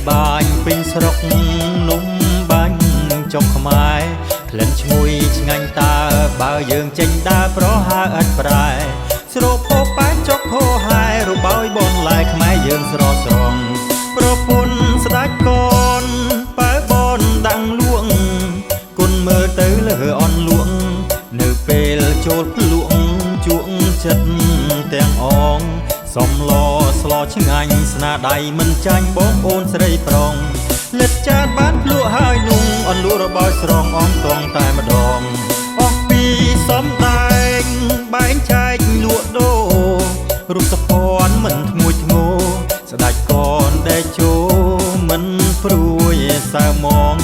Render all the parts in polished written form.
បាញ់ពេញស្រុកនំបាញ់ចុកខ្មែរក្លិនឈ្ងុយឆ្ងាញ់តើបើយើងចេញដើរប្រហើឥតប្រែស្រូបពោប៉ែចុកហោហាយរបោយបនឡាយខ្មែរយើងស្រស់ស្រងប្រពន្ធស្ដេចកូនបើបនដាំងលួងគុណមើលទៅលើអនលួងនៅពេលចូលភ្លួងជក់ចិត្តទាំងអងសំឡស្លោឆ្ងាញ់ស្នាដៃមិនចាញ់បងអូនស្រីប្រុងលិតចានបានភ្លក់ហើយนุ่งអនលួរបោយស្រងអងតងតែម្ដងអស់ពីសំដែងបែងចែកលក់ដូររូបសភ័ណ្ឌមិនធ្ងួយធ្ងោស្ដេចកូនដែលជោមិនព្រួយសៅមង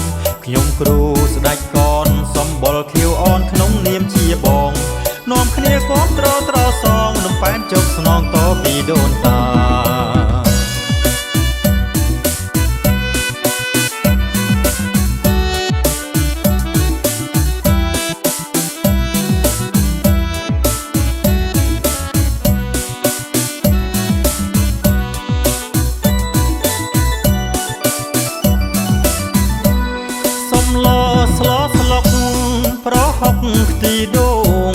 ខ្ញុំគ្រូស្ដេចកូនសំបុលខៀវអនក្នុងនាមជាបងនាំគ្នាគាំទ្រត្រសងនំប៉ែនចុកស្នងតពីដូនតាស្លោស្លុកប្រហុកខ្ទីដូង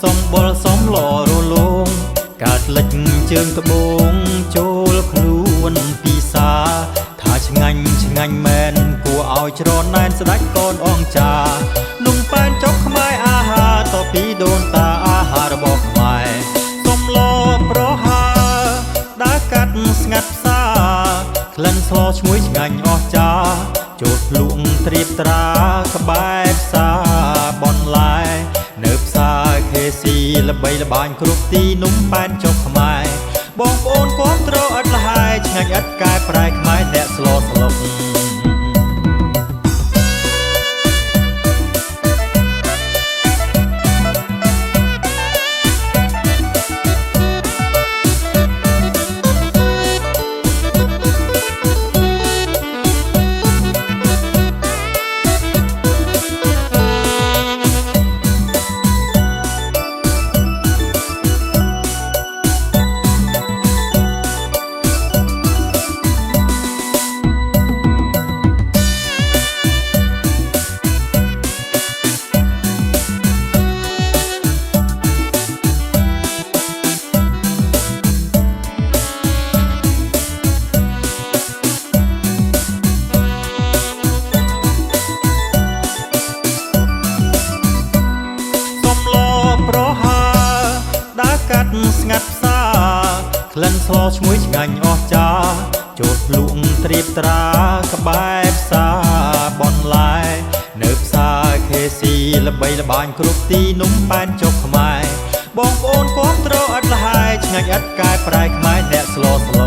សំបុលសំឡរលោងកើតលិចជើងត្បូងចូលខ្លួនពីសាថាឆ្ងាញ់ឆ្ងាញ់មែនគួរឲ្យច្រណែនស្ដេចកូនអងចានំប៉ែនចុកខ្មែរអាហារតពីដូនតាអាហាររបស់ខ្មែរសំឡប្រហើដើរកាត់ស្ងាត់ផ្សាក្លិនស្លឈ្ងុយឆ្ងាញ់អស្ចារ្យចូលភ្លុងត្រៀបត្រាក្បែរផ្សារបនឡាយនៅផ្សារខេស៊ីល្បីល្បាញគ្រប់ទីនំប៉ែនចុកខ្មែរបងប្អូនគាំទ្រឥតលហើយឆ្ងាញ់ឥតកែប្រែខ្មែរអ្នកស្លោស្លុកស្ងាត់ផ្សាក្លិនស្លឈ្ងុយឆ្ងាញ់អស្ចារ្យចូលភ្លុងត្រៀបត្រាក្បែរផ្សារបនឡាយនៅផ្សារខេស៊ីល្បីល្បាញគ្រប់ទីនំប៉ែនចុកខ្មែរបងប្អូនគាំទ្រឥតលហើយឆ្ងាញ់ឥតកែប្រែខ្មែរអ្នកស្លោស្លុក